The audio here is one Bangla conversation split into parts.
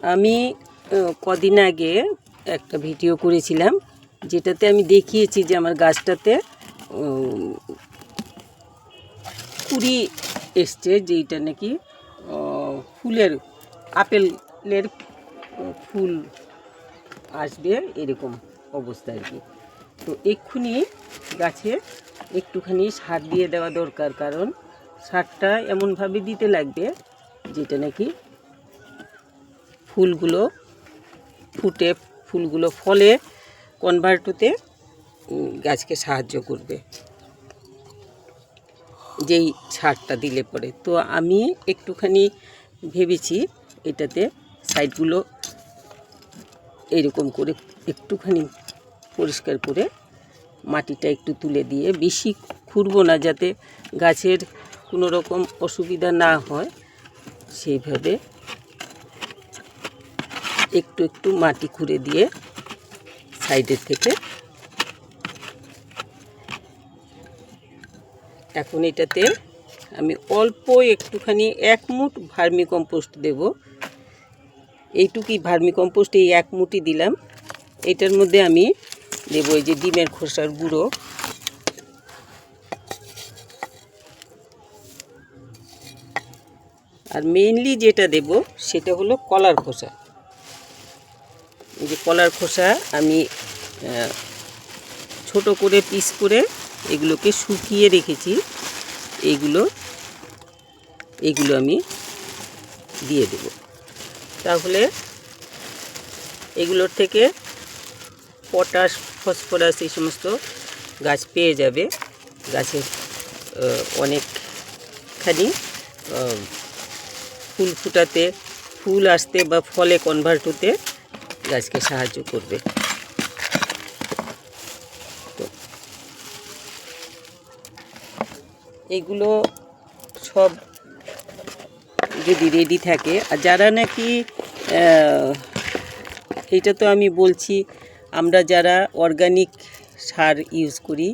আমি কদিন আগে একটা ভিডিও করেছিলাম, যেটাতে আমি দেখিয়েছি যে আমার গাছটাতে কুড়ি এসছে, যেইটা নাকি ফুলের আপেলের ফুল আসবে এরকম অবস্থা আর কি। তো এক্ষুনি গাছে একটুখানি সার দিয়ে দেওয়া দরকার, কারণ সারটা এমনভাবে দিতে লাগবে যেটা নাকি ফুলগুলো ফুটে ফুলগুলো ফলে কনভার্ট হতে গাছকে সাহায্য করবে যেই সারটা দিলে পরে। তো আমি একটুখানি ভেবেছি এটাতে সাইডগুলো এরকম করে একটুখানি পরিষ্কার করে মাটিটা একটু তুলে দিয়ে, বেশি খুঁড়বো না যাতে গাছের কোনো রকম অসুবিধা না হয়, সেইভাবে একটু একটু মাটি খুঁড়ে দিয়ে সাইডের থেকে এখন এটাতে আমি অল্প একটুখানি 1 মুঠ ভার্মি কম্পোস্ট দেব। এইটুকুই ভার্মি কম্পোস্ট, এই 1 মুঠই দিলাম। এটার মধ্যে আমি দেব এই যে ডিমের খোসার গুঁড়ো, আর মেইনলি যেটা দেব সেটা হলো কলার খোসা। এই যে কলার খোসা আমি ছোট করে পিস করে এগুলোকে শুকিয়ে রেখেছি, এগুলো আমি দিয়ে দেব। তাহলে এগুলোর থেকে পটাশ, ফসফরাস এই সমস্ত গাছ পেয়ে যাবে, গাছের অনেকখানি ফুল ফুটাতে, ফুল আসতে বা ফলে কনভার্ট হতে গাছকে সাহায্য করবে। তো এগুলো সব যদি রেডি থাকে, আর যারা নাকি এটা তো আমি বলছি আমরা যারা অর্গানিক সার ইউজ করি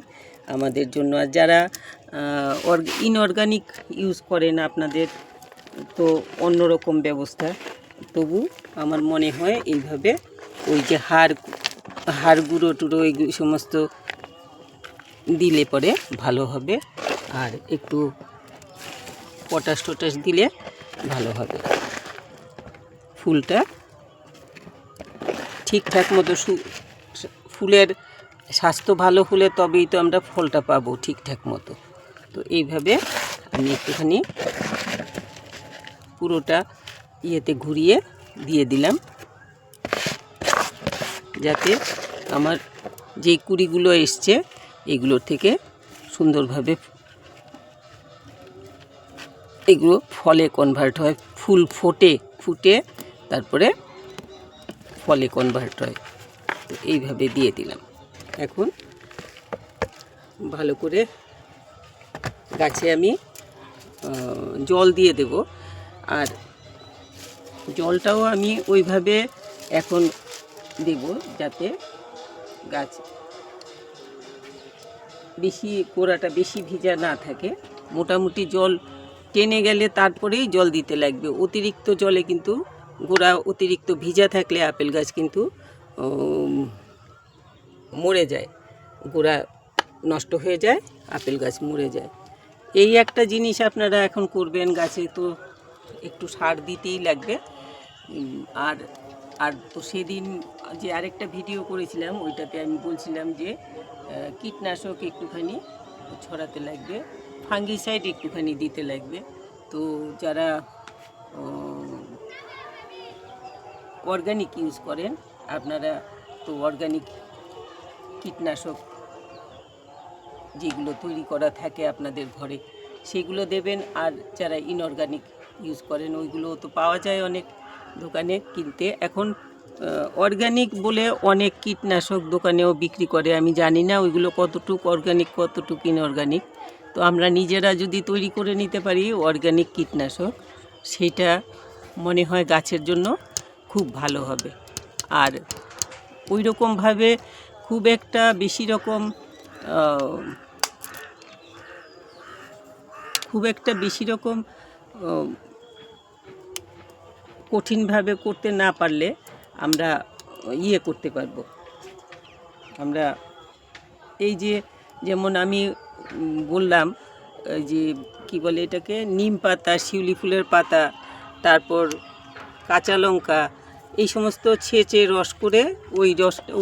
আমাদের জন্য, আর যারা ইনঅর্গানিক ইউজ করেন আপনাদের তো অন্যরকম ব্যবস্থা। তবু আমার মনে হয় এইভাবে ওই যে হাড় গুঁড়ো টুড়ো এই সমস্ত দিলে পরে ভালো হবে, আর একটু পটাশ টটাশ দিলে ভালো হবে। ফুলটা ঠিকঠাক মতো ফুলের স্বাস্থ্য ভালো হলে তবেই তো আমরা ফলটা পাবো ঠিকঠাক মতো। তো এইভাবে আমি একটুখানি পুরোটা ইয়েতে ঘুরিয়ে দিয়ে দিলাম, যাতে আমার যেই কুড়িগুলো এসছে এগুলোর থেকে সুন্দরভাবে এগুলো ফলে কনভার্ট হয়, ফুল ফুটে তারপরে ফলে কনভার্ট হয়। তো এইভাবে দিয়ে দিলাম। এখন ভালো করে গাছে আমি জল দিয়ে দেব, আর জলটাও আমি ওইভাবে এখন দেব যাতে গাছ বেশি গোড়াটা বেশি ভিজা না থাকে। মোটামুটি জল টেনে গেলে তারপরেই জল দিতে লাগবে। অতিরিক্ত জলে কিন্তু গোড়া অতিরিক্ত ভিজা থাকলে আপেল গাছ কিন্তু মরে যায়, গোড়া নষ্ট হয়ে যায়, আপেল গাছ মরে যায়। এই একটা জিনিস আপনারা এখন করবেন, গাছে তো একটু সার দিতেই লাগবে। আর আর তো সেদিন যে আরেকটা ভিডিও করেছিলাম ওইটাতে আমি বলছিলাম যে কীটনাশক একটুখানি ছড়াতে লাগবে, ফাঙ্গিসাইড একটুখানি দিতে লাগবে। তো যারা অর্গানিক ইউজ করেন আপনারা তো অর্গানিক কীটনাশক যেগুলো তৈরি করা থাকে আপনাদের ঘরে সেগুলো দেবেন, আর যারা ইনঅর্গানিক ইউজ করেন ওইগুলো তো পাওয়া যায় অনেক দোকানে কিনতে। এখন অর্গানিক বলে অনেক কীটনাশক দোকানেও বিক্রি করে, আমি জানি না ওইগুলো কতটুকু অর্গানিক কতটুকু ইনঅর্গানিক। তো আমরা নিজেরা যদি তৈরি করে নিতে পারি অর্গানিক কীটনাশক, সেটা মনে হয় গাছের জন্য খুব ভালো হবে। আর ওই রকমভাবে খুব একটা বেশি রকম কঠিনভাবে করতে না পারলে আমরা ইয়ে করতে পারবো। আমরা এই যে যেমন আমি বললাম যে কি বলে এটাকে, নিম পাতা, শিউলি ফুলের পাতা, তারপর কাঁচা লঙ্কা, এই সমস্ত ছেঁচে রস করে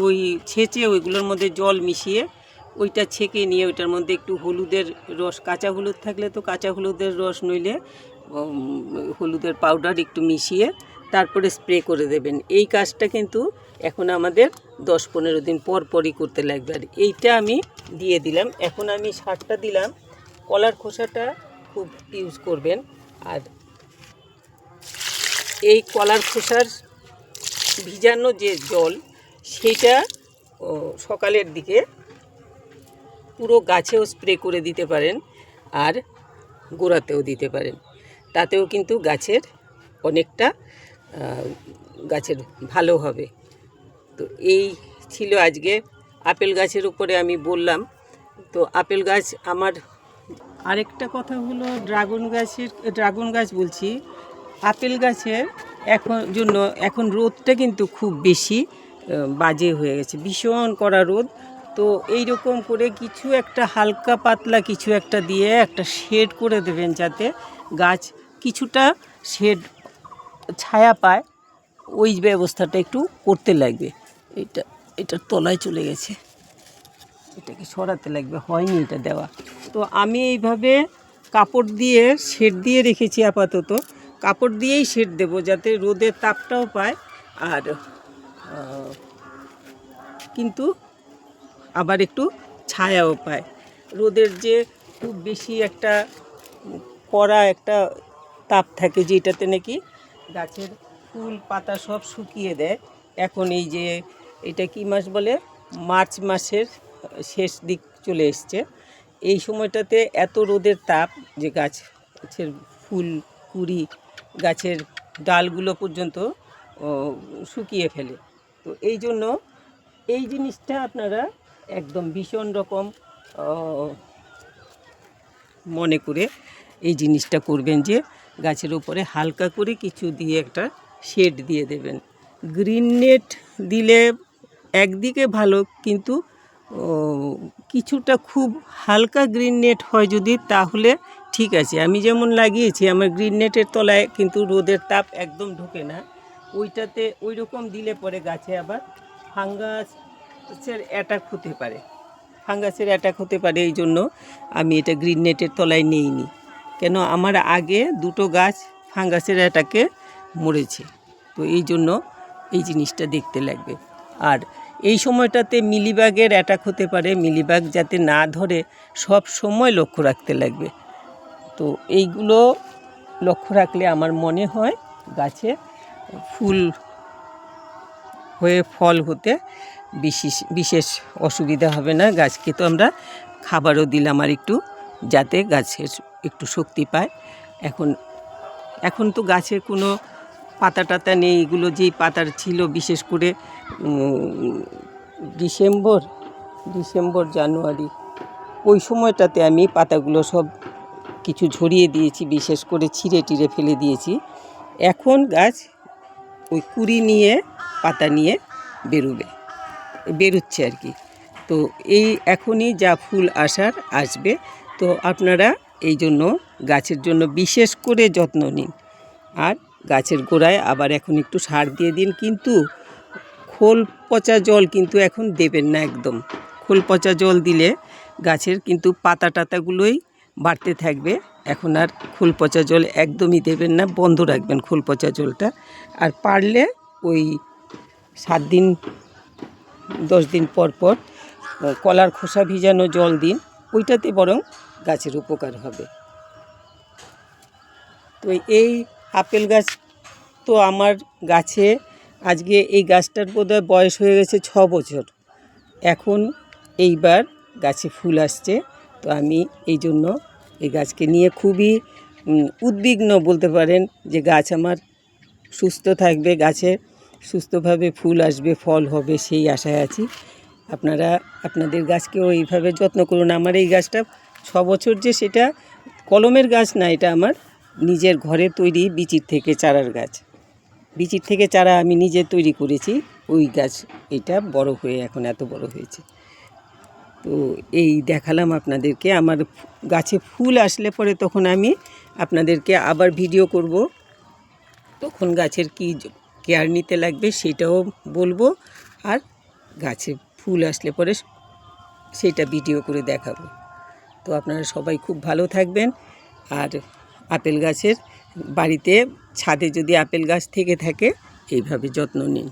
ওই ছেঁচে ওইগুলোর মধ্যে জল মিশিয়ে ওইটা ছেঁকে নিয়ে ওইটার মধ্যে একটু হলুদের রস, কাঁচা হলুদ থাকলে তো কাঁচা হলুদের রস, নইলে হলুদের পাউডার একটু মিশিয়ে তারপরে স্প্রে করে দেবেন। এই কাজটা কিন্তু এখন আমাদের 10-15 দিন পর পরই করতে লাগবে। আর এইটা আমি দিয়ে দিলাম। এখন আমি সারটা দিলাম। কলার খোসাটা খুব ইউজ করবেন। আর এই কলার খোসার ভিজানো যে জল, সেটা সকালের দিকে পুরো গাছেও স্প্রে করে দিতে পারেন, আর গোড়াতেও দিতে পারেন। তাতেও কিন্তু গাছের অনেকটা গাছের ভালো হবে। তো এই ছিল আজকে আপেল গাছের উপরে আমি বললাম। তো আপেল গাছ আমার আরেকটা কথা হলো ড্রাগন গাছ বলছি, আপেল গাছের এখন রোদটা কিন্তু খুব বেশি বাজে হয়ে গেছে, ভীষণ কড়া রোদ। তো এই রকম করে কিছু একটা হালকা পাতলা কিছু একটা দিয়ে একটা শেড করে দেবেন, যাতে গাছ কিছুটা ছায়া পায়। ওই ব্যবস্থাটা একটু করতে লাগবে। এটার তলায় চলে গেছে, এটাকে সরাতে লাগবে, হয়নি এটা দেওয়া। তো আমি এইভাবে কাপড় দিয়ে শেড দিয়ে রেখেছি। আপাতত কাপড় দিয়েই শেড দেবো, যাতে রোদের তাপটাও পায়, আর কিন্তু আবার একটু ছায়াও পায়। রোদের যে খুব বেশি একটা কড়া একটা তাপ থাকে, যেটাতে নাকি গাছের ফুল পাতা সব শুকিয়ে দেয়। এখন এই যে এটা কি মাস বলে, মার্চ মাসের শেষ দিক চলে এসছে। এই সময়টাতে এত রোদের তাপ যে গাছের ফুল কুঁড়ি, গাছের ডালগুলো পর্যন্ত শুকিয়ে ফেলে। তো এই জন্য এই জিনিসটা আপনারা একদম ভীষণ রকম মনে করে এই জিনিসটা করবেন, যে গাছের উপরে হালকা করে কিছু দিয়ে একটা শেড দিয়ে দেবেন। গ্রিন নেট দিলে একদিকে ভালো, কিন্তু কিছুটা খুব হালকা গ্রিন নেট হয় যদি, তাহলে ঠিক আছে। আমি যেমন লাগিয়েছি, আমার গ্রিন নেটের তলায় কিন্তু রোদের তাপ একদম ঢোকে না। ওইটাতে ওই রকম দিলে পরে গাছে আবার ফাঙ্গাসের অ্যাটাক হতে পারে। এই জন্য আমি এটা গ্রিন নেটের তলায় নেইনি। কেন, আমার আগে দুটো গাছ ফাঙ্গাসের অ্যাটাকে মরেছে। তো এই জন্য এই জিনিসটা দেখতে লাগবে। আর এই সময়টাতে মিলিবাগের অ্যাটাক হতে পারে, মিলিবাগ যাতে না ধরে সব সময় লক্ষ্য রাখতে লাগবে। তো এইগুলো লক্ষ্য রাখলে আমার মনে হয় গাছে ফুল হয়ে ফল হতে বিশেষ অসুবিধা হবে না। গাছকে তো আমরা খাবারও দিলাম আর একটু, যাতে গাছের একটু শক্তি পায়। এখন তো গাছের কোনো পাতা টাতা নেই। এগুলো যেই পাতার ছিল, বিশেষ করে ডিসেম্বর জানুয়ারি ওই সময়টাতে আমি পাতাগুলো সব কিছু ঝরিয়ে দিয়েছি, বিশেষ করে ছিঁড়ে টিড়ে ফেলে দিয়েছি। এখন গাছ ওই কুঁড়ি নিয়ে, পাতা নিয়ে বেরোচ্ছে আর কি। তো এই এখনই যা ফুল আসবে। তো আপনারা এই জন্য গাছের জন্য বিশেষ করে যত্ন নিন। আর গাছের গোড়ায় আবার এখন একটু সার দিয়ে দিন, কিন্তু খোল পচা জল কিন্তু এখন দেবেন না একদম। খোল পচা জল দিলে গাছের কিন্তু পাতা টাতাগুলোই বাড়তে থাকবে। এখন আর খোল পচা জল একদমই দেবেন না, বন্ধ রাখবেন খোল পচা জলটা। আর পারলে ওই 7 দিন 10 দিন পর পর কলার খোসা ভিজানো জল দিন, ওইটাতে বরং গাছের উপকার হবে। তো এই আপেল গাছ তো আমার গাছে আজকে এই গাছটার বোধহয় বয়স হয়ে গেছে 6 বছর। এখন এইবার গাছে ফুল আসছে। তো আমি এই জন্য এই গাছকে নিয়ে খুবই উদ্বিগ্ন বলতে পারেন, যে গাছ আমার সুস্থ থাকবে, গাছে সুস্থভাবে ফুল আসবে, ফল হবে, সেই আশায় আছি। আপনারা আপনাদের গাছকেও এইভাবে যত্ন করুন। আমার এই গাছটা 6 বছর, যে সেটা কলমের গাছ না, এটা আমার নিজের ঘরে তৈরি বিচির থেকে চারার গাছ। বীজের থেকে চারা আমি নিজে তৈরি করেছি, ওই গাছ এটা বড় হয়ে এখন এত বড় হয়েছে। তো এই দেখালাম আপনাদেরকে। আমার গাছে ফুল আসলে পরে তখন আমি আপনাদেরকে আবার ভিডিও করব, তখন গাছের কি কেয়ার নিতে লাগবে সেটাও বলবো, আর গাছে ফুল আসলে পরে সেটা ভিডিও করে দেখাবো। তো আপনারা সবাই খুব ভালো থাকবেন। আর আপেল গাছের বাড়িতে ছাদে যদি আপেল গাছ থেকে থাকে এইভাবে যত্ন নিন।